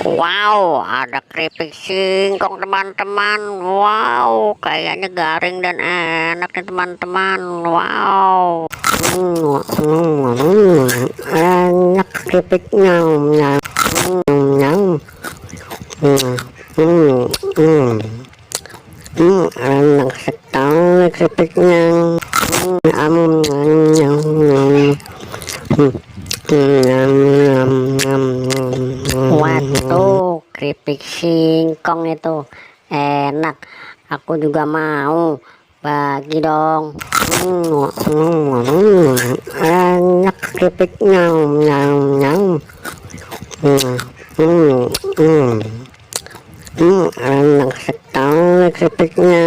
Wow, ada keripik singkong teman-teman. Wow, kayaknya garing dan enak nih teman-teman. Wow, enak keripiknya. Enak sekali keripiknya. Waduh, keripik singkong itu enak. Aku juga mau bagi dong. Enak keripiknya. Enak sekali keripiknya.